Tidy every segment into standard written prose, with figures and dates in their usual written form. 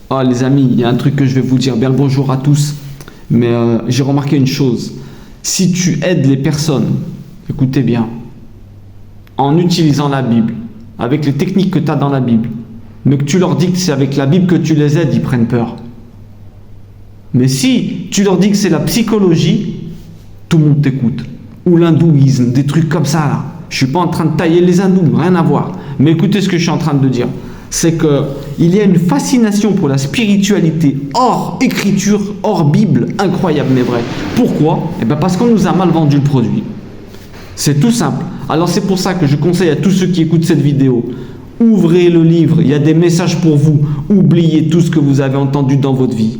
Ah les amis, il y a un truc que je vais vous dire. Bien le bonjour à tous. Mais j'ai remarqué une chose. Si tu aides les personnes, écoutez bien, en utilisant la Bible, avec les techniques que tu as dans la Bible, mais que tu leur dis que c'est avec la Bible que tu les aides, ils prennent peur. Mais si tu leur dis que c'est la psychologie, tout le monde t'écoute. Ou l'hindouisme, des trucs comme ça là. Je ne suis pas en train de tailler les hindous, rien à voir. Mais écoutez ce que je suis en train de dire. C'est qu'il y a une fascination pour la spiritualité hors écriture, hors Bible, incroyable mais vrai. Pourquoi? Eh bien parce qu'on nous a mal vendu le produit. C'est tout simple. Alors c'est pour ça que je conseille à tous ceux qui écoutent cette vidéo, ouvrez le livre, il y a des messages pour vous. Oubliez tout ce que vous avez entendu dans votre vie.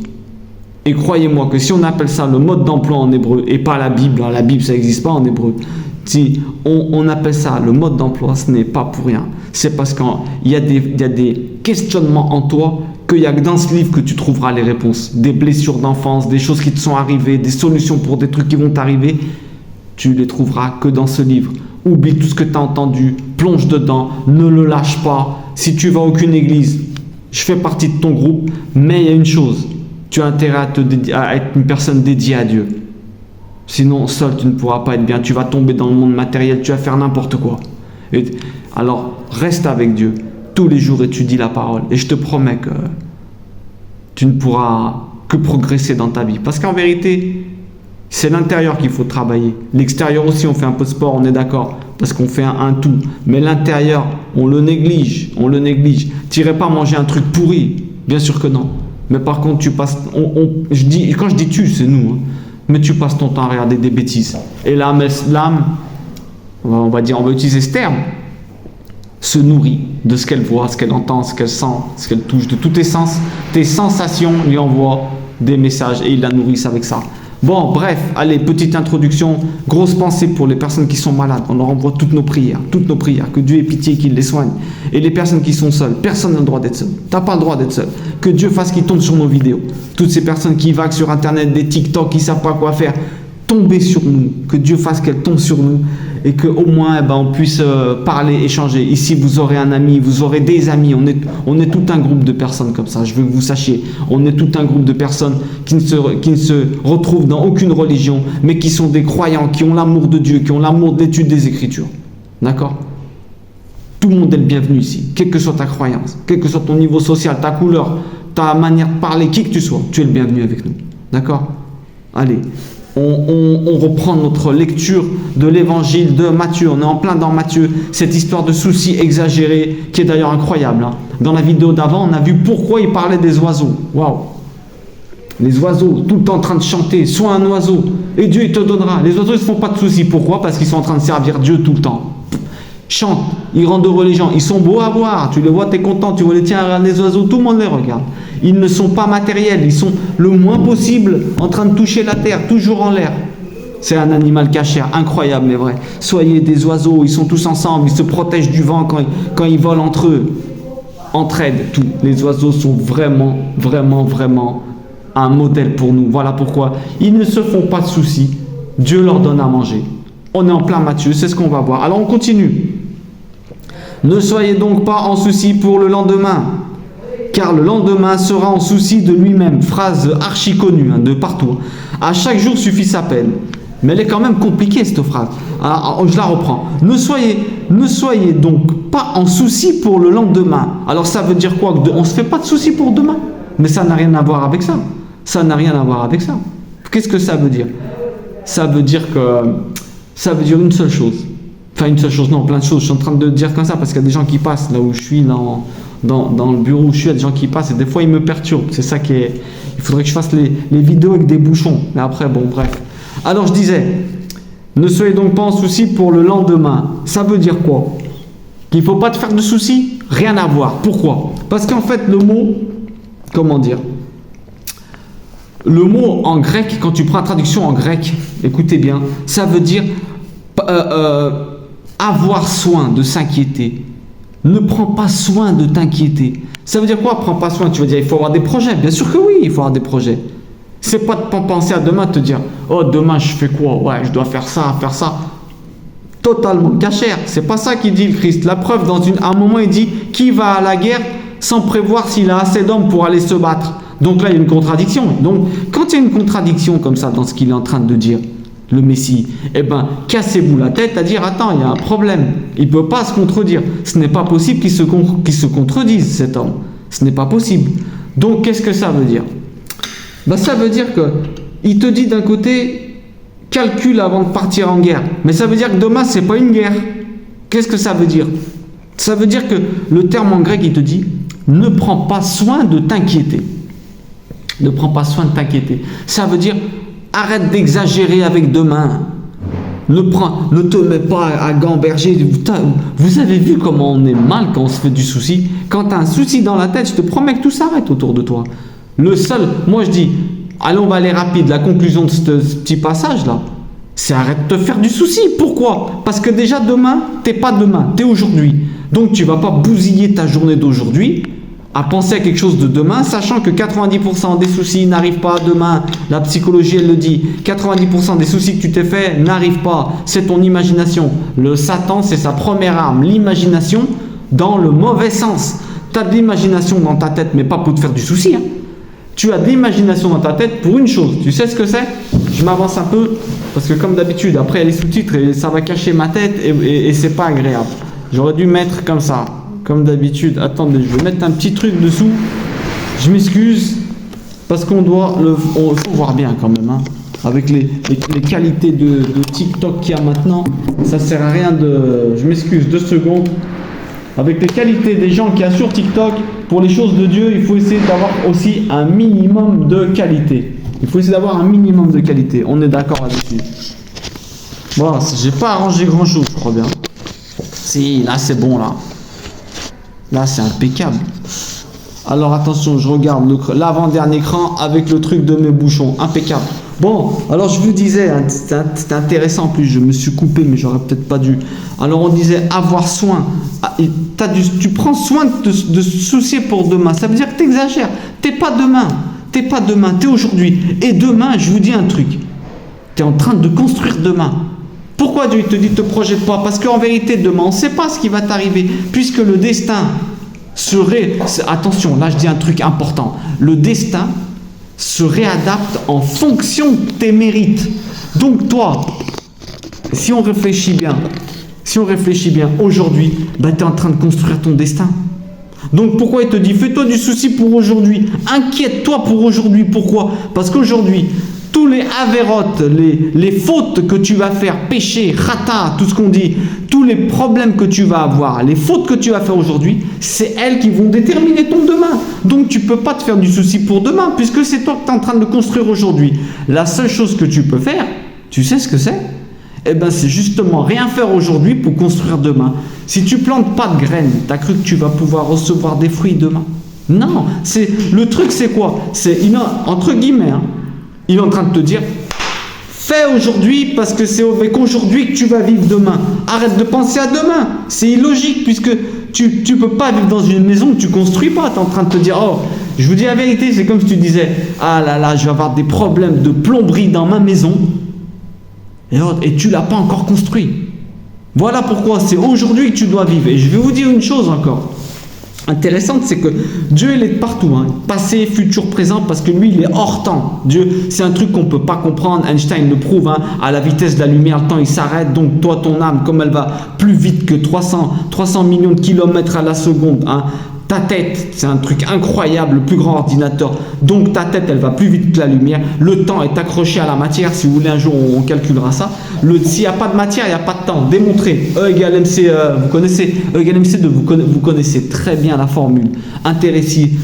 Et croyez-moi que si on appelle ça le mode d'emploi en hébreu, et pas la Bible, hein, la Bible ça n'existe pas en hébreu, si on appelle ça le mode d'emploi, ce n'est pas pour rien. C'est parce qu'il y a des questionnements en toi qu'il n'y a que dans ce livre que tu trouveras les réponses. Des blessures d'enfance, des choses qui te sont arrivées, des solutions pour des trucs qui vont t'arriver, tu les trouveras que dans ce livre. Oublie tout ce que tu as entendu, plonge dedans, ne le lâche pas. Si tu vas à aucune église, je fais partie de ton groupe, mais il y a une chose, tu as intérêt à être une personne dédiée à Dieu. Sinon, seul, tu ne pourras pas être bien. Tu vas tomber dans le monde matériel, tu vas faire n'importe quoi. Alors, reste avec Dieu. Tous les jours, étudie la parole. Et je te promets que tu ne pourras que progresser dans ta vie. Parce qu'en vérité, c'est l'intérieur qu'il faut travailler. L'extérieur aussi, on fait un peu de sport, on est d'accord. Parce qu'on fait un tout. Mais l'intérieur, on le néglige. On le néglige. Tu n'irais pas manger un truc pourri. Bien sûr que non. Mais par contre, tu passes... quand je dis tu, c'est nous. Hein. Mais tu passes ton temps à regarder des bêtises. Et l'âme, on va utiliser ce terme, se nourrit de ce qu'elle voit, ce qu'elle entend, ce qu'elle sent, ce qu'elle touche, de tous tes sens. Tes sensations lui envoient des messages et ils la nourrissent avec ça. Bon, bref, allez, petite introduction, grosse pensée pour les personnes qui sont malades. On leur envoie toutes nos prières, que Dieu ait pitié, qu'il les soigne. Et les personnes qui sont seules, personne n'a le droit d'être seul. Tu n'as pas le droit d'être seul. Que Dieu fasse qu'ils tombent sur nos vidéos. Toutes ces personnes qui vaguent sur Internet, des TikTok, qui ne savent pas quoi faire, tombez sur nous. Que Dieu fasse qu'elles tombent sur nous et qu'au moins on puisse parler, échanger. Ici, vous aurez un ami, vous aurez des amis. On est tout un groupe de personnes comme ça, je veux que vous sachiez. On est tout un groupe de personnes qui ne se retrouvent dans aucune religion, mais qui sont des croyants, qui ont l'amour de Dieu, qui ont l'amour de l'étude des Écritures. D'accord? Tout le monde est le bienvenu ici, quelle que soit ta croyance, quel que soit ton niveau social, ta couleur, ta manière de parler, qui que tu sois, tu es le bienvenu avec nous. D'accord? Allez. On reprend notre lecture de l'évangile de Matthieu. On est en plein dans Matthieu, cette histoire de soucis exagérés qui est d'ailleurs incroyable. Hein. Dans la vidéo d'avant, on a vu pourquoi il parlait des oiseaux. Waouh! Les oiseaux, tout le temps en train de chanter, sois un oiseau et Dieu il te donnera. Les oiseaux ils ne se font pas de soucis. Pourquoi? Parce qu'ils sont en train de servir Dieu tout le temps. Chantent, ils rendent heureux les gens, ils sont beaux à voir. Tu les vois, tu es content, tu vois les tiens, regarde les oiseaux, tout le monde les regarde. Ils ne sont pas matériels, ils sont le moins possible en train de toucher la terre, toujours en l'air. C'est un animal cachère, incroyable mais vrai. Soyez des oiseaux, ils sont tous ensemble, ils se protègent du vent quand ils volent entre eux. Entraide, tout. Les oiseaux sont vraiment, vraiment, vraiment un modèle pour nous. Voilà pourquoi ils ne se font pas de soucis. Dieu leur donne à manger. On est en plein Matthieu, c'est ce qu'on va voir. Alors on continue. Ne soyez donc pas en souci pour le lendemain, car le lendemain sera en souci de lui-même. Phrase archi connue de partout. À chaque jour suffit sa peine. Mais elle est quand même compliquée cette phrase. Alors, je la reprends. Ne soyez donc pas en souci pour le lendemain. Alors ça veut dire quoi? On ne se fait pas de soucis pour demain. Mais ça n'a rien à voir avec ça. Ça n'a rien à voir avec ça. Qu'est-ce que ça veut dire? Ça veut dire une seule chose. Enfin une seule chose, non, plein de choses. Je suis en train de dire comme ça parce qu'il y a des gens qui passent là où je suis, dans le bureau où je suis, il y a des gens qui passent et des fois ils me perturbent. C'est ça qui est... Il faudrait que je fasse les vidéos avec des bouchons. Mais après, bon, bref. Alors je disais, ne soyez donc pas en souci pour le lendemain. Ça veut dire quoi? Qu'il ne faut pas te faire de soucis? Rien à voir. Pourquoi? Parce qu'en fait, le mot, comment dire? Le mot en grec, quand tu prends la traduction en grec, écoutez bien, ça veut dire avoir soin de s'inquiéter. Ne prends pas soin de t'inquiéter. Ça veut dire quoi, prends pas soin? Tu vas dire, il faut avoir des projets. Bien sûr que oui, il faut avoir des projets. C'est pas de penser à demain, te dire, oh demain je fais quoi? Ouais, je dois faire ça, faire ça. Totalement cachère. C'est pas ça qu'il dit le Christ. La preuve, à un moment il dit, qui va à la guerre sans prévoir s'il a assez d'hommes pour aller se battre. Donc là, il y a une contradiction. Donc, quand il y a une contradiction comme ça dans ce qu'il est en train de dire, le Messie, eh bien, cassez-vous la tête à dire, attends, il y a un problème. Il ne peut pas se contredire. Ce n'est pas possible qu'il se contredise, cet homme. Ce n'est pas possible. Donc, qu'est-ce que ça veut dire? Ben, ça veut dire qu'il te dit d'un côté, calcule avant de partir en guerre. Mais ça veut dire que demain, ce n'est pas une guerre. Qu'est-ce que ça veut dire? Ça veut dire que le terme en grec, il te dit, ne prends pas soin de t'inquiéter. Ne prends pas soin de t'inquiéter. Ça veut dire, arrête d'exagérer avec demain. Ne te mets pas à gamberger. Vous avez vu comment on est mal quand on se fait du souci? Quand tu as un souci dans la tête, je te promets que tout s'arrête autour de toi. Le seul, moi je dis, allez, on va aller rapide. La conclusion de ce petit passage-là, c'est arrête de te faire du souci. Pourquoi? Parce que déjà demain, t'es pas demain, t'es aujourd'hui. Donc tu vas pas bousiller ta journée d'aujourd'hui à penser à quelque chose de demain, sachant que 90% des soucis n'arrivent pas demain. La psychologie, elle le dit. 90% des soucis que tu t'es fait n'arrivent pas. C'est ton imagination. Le Satan, c'est sa première arme. L'imagination dans le mauvais sens. Tu as de l'imagination dans ta tête, mais pas pour te faire du souci. Hein. Tu as de l'imagination dans ta tête pour une chose. Tu sais ce que c'est? Je m'avance un peu, parce que comme d'habitude, après il y a les sous-titres et ça va cacher ma tête et c'est pas agréable. J'aurais dû mettre comme ça. Comme d'habitude, attendez, je vais mettre un petit truc dessous. Je m'excuse, parce qu'on doit faut voir bien quand même. Hein. Avec les qualités de TikTok qu'il y a maintenant, ça sert à rien de... Je m'excuse, 2 secondes. Avec les qualités des gens qu'il y a sur TikTok, pour les choses de Dieu, il faut essayer d'avoir aussi un minimum de qualité. Il faut essayer d'avoir un minimum de qualité. On est d'accord là-dessus. Bon, j'ai pas arrangé grand-chose, je crois bien. Si, là c'est bon, là. Là, c'est impeccable. Alors, attention, je regarde l'avant-dernier écran avec le truc de mes bouchons. Impeccable. Bon, alors je vous disais, hein, c'était intéressant en plus, je me suis coupé, mais j'aurais peut-être pas dû. Alors, on disait avoir soin. Tu prends soin de se soucier pour demain. Ça veut dire que tu exagères. T'es pas demain. T'es pas demain, t'es aujourd'hui. Et demain, je vous dis un truc. Tu es en train de construire demain. Pourquoi Dieu te dit ne te projette pas? Parce qu'en vérité, demain, on ne sait pas ce qui va t'arriver, puisque le destin serait... Attention, là je dis un truc important. Le destin se réadapte en fonction de tes mérites. Donc toi, si on réfléchit bien, aujourd'hui, tu es en train de construire ton destin. Donc pourquoi il te dit, fais-toi du souci pour aujourd'hui, inquiète-toi pour aujourd'hui. Pourquoi? Parce qu'aujourd'hui, tous les avérotes, les fautes que tu vas faire, péché, rata, tout ce qu'on dit, tous les problèmes que tu vas avoir, les fautes que tu vas faire aujourd'hui, c'est elles qui vont déterminer ton demain. Donc tu ne peux pas te faire du souci pour demain, puisque c'est toi que tu es en train de construire aujourd'hui. La seule chose que tu peux faire, tu sais ce que c'est? Eh bien c'est justement rien faire aujourd'hui pour construire demain. Si tu plantes pas de graines, tu as cru que tu vas pouvoir recevoir des fruits demain? Non, le truc c'est quoi? C'est entre guillemets, hein, il est en train de te dire, fais aujourd'hui parce que c'est avec aujourd'hui que tu vas vivre demain. Arrête de penser à demain. C'est illogique puisque tu ne peux pas vivre dans une maison que tu ne construis pas. Tu es en train de te dire, oh, je vous dis la vérité, c'est comme si tu disais, ah là là, je vais avoir des problèmes de plomberie dans ma maison et tu ne l'as pas encore construit. Voilà pourquoi c'est aujourd'hui que tu dois vivre. Et je vais vous dire une chose encore intéressante, c'est que Dieu il est de partout, hein. Passé, futur, présent, parce que lui il est hors temps. Dieu, c'est un truc qu'on ne peut pas comprendre. Einstein le prouve, hein. À la vitesse de la lumière, le temps il s'arrête. Donc toi, ton âme, comme elle va plus vite que 300 millions de kilomètres à la seconde, hein. Ta tête, c'est un truc incroyable, le plus grand ordinateur. Donc ta tête, elle va plus vite que la lumière. Le temps est accroché à la matière. Si vous voulez, un jour, on calculera ça. S'il n'y a pas de matière, il n'y a pas de temps. Démontré. E égale MC, vous connaissez. E égale MC2, vous connaissez très bien la formule. Intéressez-y,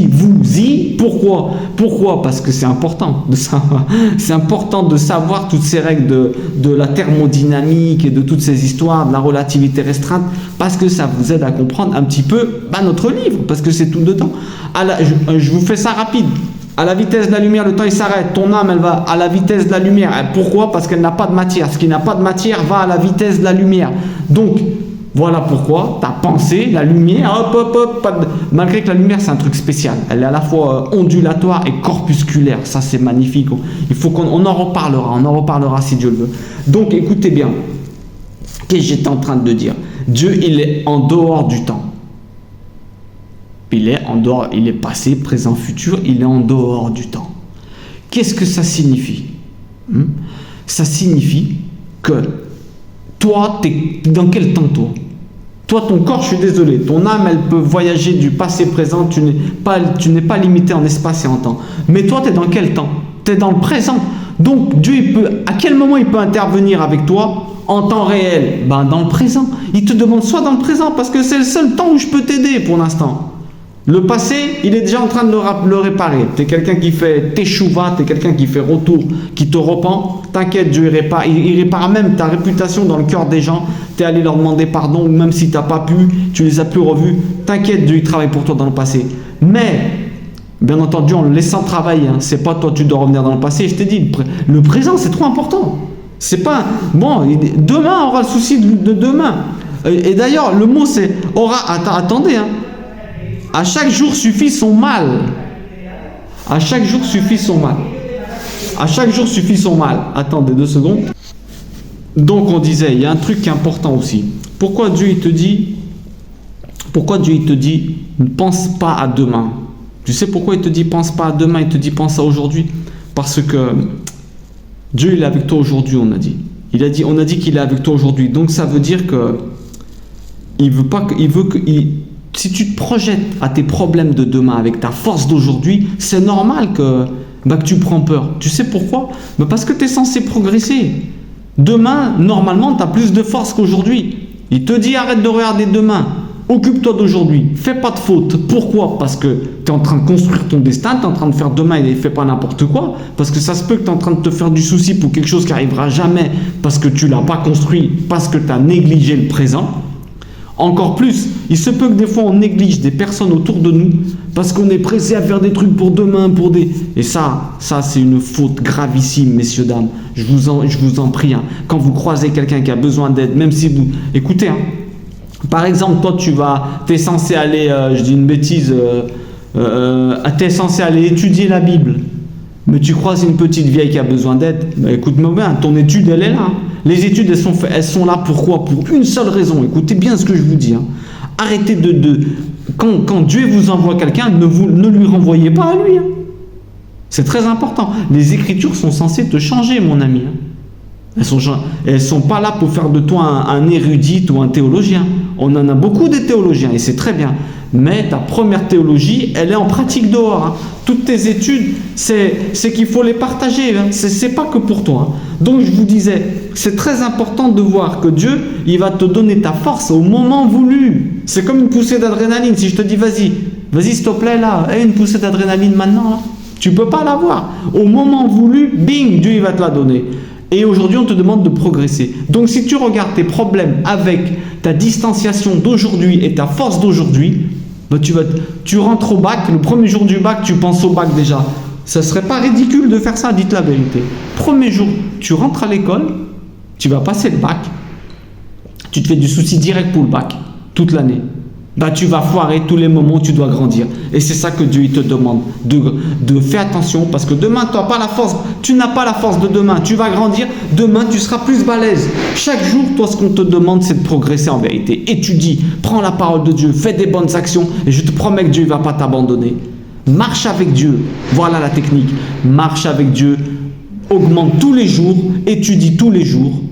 vous-y. Pourquoi? Parce que c'est important de savoir. C'est important de savoir toutes ces règles de la thermodynamique et de toutes ces histoires de la relativité restreinte, parce que ça vous aide à comprendre un petit peu notre livre, parce que c'est tout dedans. Je vous fais ça rapide. À la vitesse de la lumière, le temps il s'arrête. Ton âme, elle va à la vitesse de la lumière. Pourquoi? Parce qu'elle n'a pas de matière. Ce qui n'a pas de matière va à la vitesse de la lumière. Donc, voilà pourquoi ta pensée, la lumière, malgré que la lumière c'est un truc spécial. Elle est à la fois ondulatoire et corpusculaire. Ça c'est magnifique. Il faut qu'on en reparlera si Dieu le veut. Donc, écoutez bien. Qu'est-ce que j'étais en train de dire? Dieu, il est en dehors du temps. Il est en dehors, il est passé, présent, futur, il est en dehors du temps. Qu'est-ce que ça signifie? Ça signifie que toi, t'es dans quel temps toi? Toi, ton corps, je suis désolé, ton âme, elle peut voyager du passé présent, tu n'es pas limité en espace et en temps. Mais toi, tu es dans quel temps? Tu es dans le présent. Donc, Dieu, à quel moment il peut intervenir avec toi en temps réel? Ben, dans le présent. Il te demande soit dans le présent, parce que c'est le seul temps où je peux t'aider pour l'instant. Le passé, il est déjà en train de le réparer. Tu es quelqu'un qui fait teshuva, tu es quelqu'un qui fait retour, qui te repent. T'inquiète, Dieu il répare même ta réputation dans le cœur des gens. Tu es allé leur demander pardon, ou même si tu n'as pas pu, tu les as plus revus. T'inquiète, Dieu il travaille pour toi dans le passé. Mais, bien entendu, en le laissant travailler, hein, c'est pas toi tu dois revenir dans le passé. Je t'ai dit, le présent c'est trop important. C'est pas, bon, demain on aura le souci de demain. Et d'ailleurs, le mot c'est, attendez, hein. À chaque jour suffit son mal. À chaque jour suffit son mal. À chaque jour suffit son mal. Attendez 2 secondes. Donc on disait, il y a un truc qui est important aussi. Pourquoi Dieu il te dit, ne pense pas à demain? Tu sais pourquoi il te dit pense pas à demain, il te dit pense à aujourd'hui? Parce que Dieu il est avec toi aujourd'hui, on a dit. On a dit qu'il est avec toi aujourd'hui. Donc ça veut dire que si tu te projettes à tes problèmes de demain avec ta force d'aujourd'hui, c'est normal que tu prends peur. Tu sais pourquoi? Parce que tu es censé progresser. Demain, normalement, tu as plus de force qu'aujourd'hui. Il te dit arrête de regarder demain. Occupe-toi d'aujourd'hui. Fais pas de faute. Pourquoi? Parce que tu es en train de construire ton destin, tu es en train de faire demain et fais pas n'importe quoi. Parce que ça se peut que tu es en train de te faire du souci pour quelque chose qui n'arrivera jamais parce que tu l'as pas construit, parce que tu as négligé le présent. Encore plus, il se peut que des fois on néglige des personnes autour de nous parce qu'on est pressé à faire des trucs pour demain, Et ça c'est une faute gravissime, messieurs, dames. Je vous en prie, hein. Quand vous croisez quelqu'un qui a besoin d'aide, même si vous... Écoutez, hein. Par exemple, toi tu es censé aller, je dis une bêtise, tu es censé aller étudier la Bible. Mais tu croises une petite vieille qui a besoin d'aide, écoute-moi bien, ton étude elle est là. Hein. Les études elles sont là pourquoi? Pour une seule raison, écoutez bien ce que je vous dis. Hein. Arrêtez quand Dieu vous envoie quelqu'un, ne lui renvoyez pas à lui. Hein. C'est très important. Les Écritures sont censées te changer, mon ami. Hein. Elles sont pas là pour faire de toi un érudit ou un théologien. On en a beaucoup des théologiens et c'est très bien. Mais ta première théologie, elle est en pratique dehors. Hein. Toutes tes études, c'est qu'il faut les partager. Hein. C'est pas que pour toi. Hein. Donc je vous disais, c'est très important de voir que Dieu, il va te donner ta force au moment voulu. C'est comme une poussée d'adrénaline. Si je te dis vas-y s'il te plaît là, une poussée d'adrénaline maintenant là, tu peux pas l'avoir. Au moment voulu, bing, Dieu il va te la donner. Et aujourd'hui, on te demande de progresser. Donc, si tu regardes tes problèmes avec ta distanciation d'aujourd'hui et ta force d'aujourd'hui, tu rentres au bac, le premier jour du bac, tu penses au bac déjà. Ça serait pas ridicule de faire ça, dites la vérité. Premier jour, tu rentres à l'école, tu vas passer le bac, tu te fais du souci direct pour le bac, toute l'année. Tu vas foirer tous les moments où tu dois grandir. Et c'est ça que Dieu il te demande, de faire attention, parce que demain, tu n'as pas la force de demain, tu vas grandir, demain tu seras plus balèze. Chaque jour, toi, ce qu'on te demande, c'est de progresser en vérité. Étudie, prends la parole de Dieu, fais des bonnes actions, et je te promets que Dieu ne va pas t'abandonner. Marche avec Dieu, voilà la technique. Marche avec Dieu, augmente tous les jours, étudie tous les jours,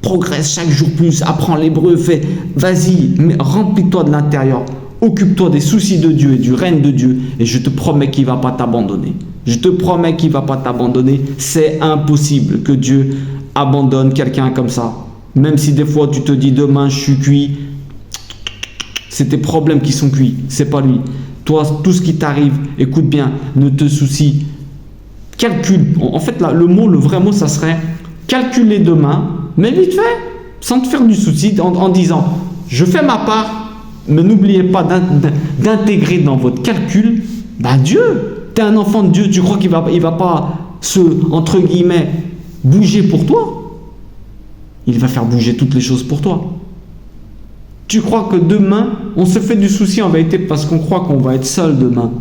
progresse chaque jour plus, apprends l'hébreu, vas-y, remplis-toi de l'intérieur, occupe-toi des soucis de Dieu et du règne de Dieu, et je te promets qu'il ne va pas t'abandonner. Je te promets qu'il ne va pas t'abandonner. C'est impossible que Dieu abandonne quelqu'un comme ça. Même si des fois tu te dis demain je suis cuit, c'est tes problèmes qui sont cuits, c'est pas lui. Toi, tout ce qui t'arrive, écoute bien, ne te soucie. Calcule. En fait, là, le vrai mot, ça serait calculer demain, mais vite fait, sans te faire du souci, en disant je fais ma part, mais n'oubliez pas d'intégrer dans votre calcul Dieu. Tu es un enfant de Dieu, tu crois qu'il va pas entre guillemets, bouger pour toi? Il va faire bouger toutes les choses pour toi. Tu crois que demain, on se fait du souci en vérité parce qu'on croit qu'on va être seul demain.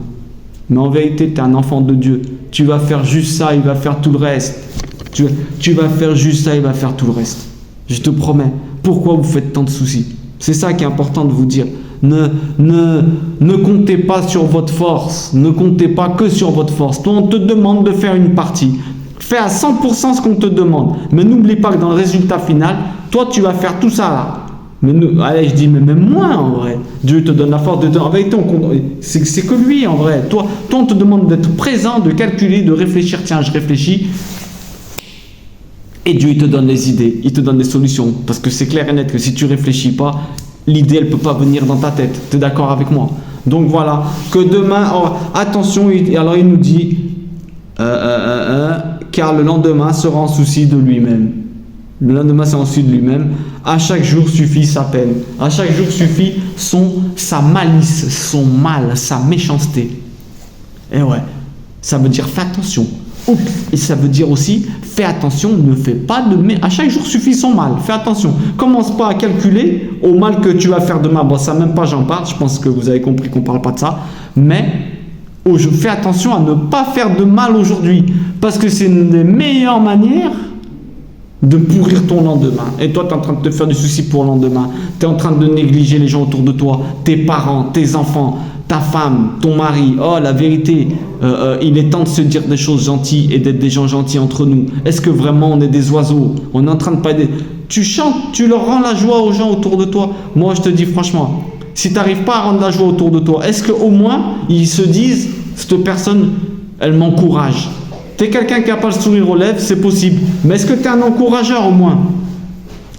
Mais en vérité, tu es un enfant de Dieu. Tu vas faire juste ça, il va faire tout le reste. Tu vas faire juste ça, il va faire tout le reste. Je te promets. Pourquoi vous faites tant de soucis? C'est ça qui est important de vous dire. Ne comptez pas sur votre force. Ne comptez pas que sur votre force. Toi, on te demande de faire une partie. Fais à 100% ce qu'on te demande. Mais n'oublie pas que dans le résultat final, toi, tu vas faire tout ça là. Mais nous, allez, je dis, mais même moins en vrai. Dieu te donne la force de te. En vérité, c'est que lui en vrai. Toi, on te demande d'être présent, de calculer, de réfléchir. Tiens, je réfléchis. Et Dieu, il te donne les idées, il te donne des solutions. Parce que c'est clair et net que si tu réfléchis pas, l'idée, elle peut pas venir dans ta tête. Tu es d'accord avec moi? Donc voilà, que demain, oh, attention, alors il nous dit, car le lendemain sera en souci de lui-même. Le lendemain, c'est en souci de lui-même. À chaque jour suffit sa peine. À chaque jour suffit sa malice, son mal, sa méchanceté. Et ouais, ça veut dire fais attention. Et ça veut dire aussi, fais attention, ne fais pas de mal. À chaque jour suffit son mal, fais attention. Commence pas à calculer au mal que tu vas faire demain. Bon, ça même pas j'en parle, je pense que vous avez compris qu'on parle pas de ça. Mais fais attention à ne pas faire de mal aujourd'hui. Parce que c'est une des meilleures manières de pourrir ton lendemain. Et toi, tu es en train de te faire du souci pour le lendemain. Tu es en train de négliger les gens autour de toi, tes parents, tes enfants, ta femme, ton mari. Oh, la vérité, il est temps de se dire des choses gentilles et d'être des gens gentils entre nous. Est-ce que vraiment on est des oiseaux? On est en train de pas aider. Tu chantes, tu leur rends la joie aux gens autour de toi. Moi, je te dis franchement, si tu n'arrives pas à rendre la joie autour de toi, est-ce qu'au moins, ils se disent, cette personne, elle m'encourage? Tu es quelqu'un qui n'a pas le sourire aux lèvres, c'est possible. Mais est-ce que tu es un encourageur au moins?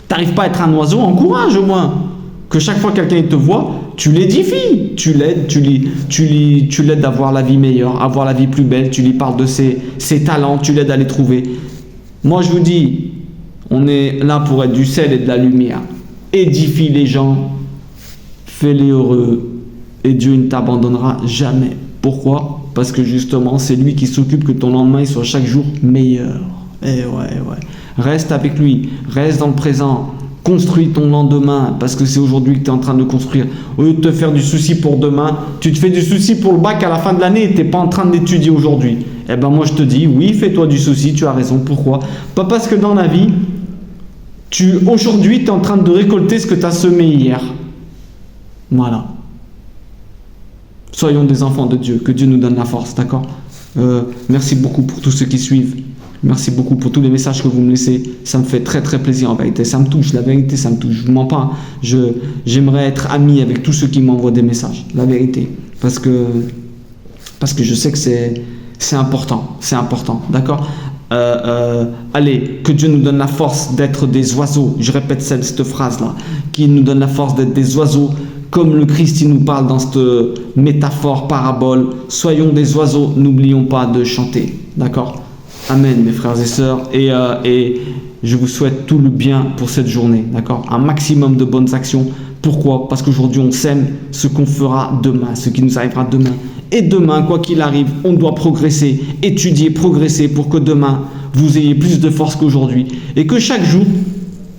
Tu n'arrives pas à être un oiseau, encourage au moins. Que chaque fois que quelqu'un te voit, tu l'édifies, tu l'aides, tu l'aides à avoir la vie meilleure, à avoir la vie plus belle, tu lui parles de ses talents, tu l'aides à les trouver. Moi je vous dis, on est là pour être du sel et de la lumière. Édifie les gens, fais-les heureux et Dieu ne t'abandonnera jamais. Pourquoi? Parce que justement, c'est lui qui s'occupe que ton lendemain il soit chaque jour meilleur. Et ouais. Reste avec lui, reste dans le présent. Construis ton lendemain, parce que c'est aujourd'hui que tu es en train de construire. Au lieu de te faire du souci pour demain, tu te fais du souci pour le bac à la fin de l'année et tu n'es pas en train d'étudier aujourd'hui. Eh ben moi je te dis, oui, fais-toi du souci, tu as raison. Pourquoi? Pas parce que dans la vie, aujourd'hui, tu es en train de récolter ce que tu as semé hier. Voilà. Soyons des enfants de Dieu, que Dieu nous donne la force, d'accord? Merci beaucoup pour tous ceux qui suivent. Merci beaucoup pour tous les messages que vous me laissez. Ça me fait très très plaisir en vérité. Ça me touche, la vérité, ça me touche. Je ne mens pas. J'aimerais être ami avec tous ceux qui m'envoient des messages. La vérité. Parce que je sais que c'est important. C'est important. D'accord? Allez, que Dieu nous donne la force d'être des oiseaux. Je répète cette phrase-là. Qu'il nous donne la force d'être des oiseaux. Comme le Christ il nous parle dans cette métaphore, parabole. Soyons des oiseaux. N'oublions pas de chanter. D'accord? Amen, mes frères et sœurs, et je vous souhaite tout le bien pour cette journée, d'accord? Un maximum de bonnes actions. Pourquoi? Parce qu'aujourd'hui, on sème ce qu'on fera demain, ce qui nous arrivera demain. Et demain, quoi qu'il arrive, on doit progresser, étudier, progresser pour que demain, vous ayez plus de force qu'aujourd'hui. Et que chaque jour,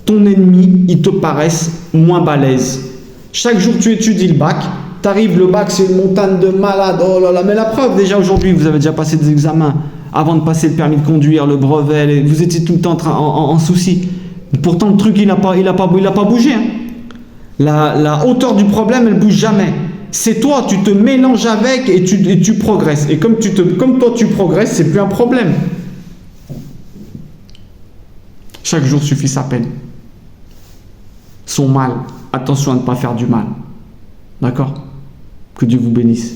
ton ennemi, il te paraisse moins balèze. Chaque jour, tu étudies le bac. T'arrives, le bac, c'est une montagne de malades. Oh là là, mais la preuve, déjà aujourd'hui, vous avez déjà passé des examens. Avant de passer le permis de conduire, le brevet, vous étiez tout le temps en souci. Pourtant, le truc, il n'a pas bougé. Hein. La hauteur du problème, elle ne bouge jamais. C'est toi, tu te mélanges avec et tu progresses. Et comme toi, tu progresses, c'est plus un problème. Chaque jour suffit sa peine. Son mal. Attention à ne pas faire du mal. D'accord? Que Dieu vous bénisse.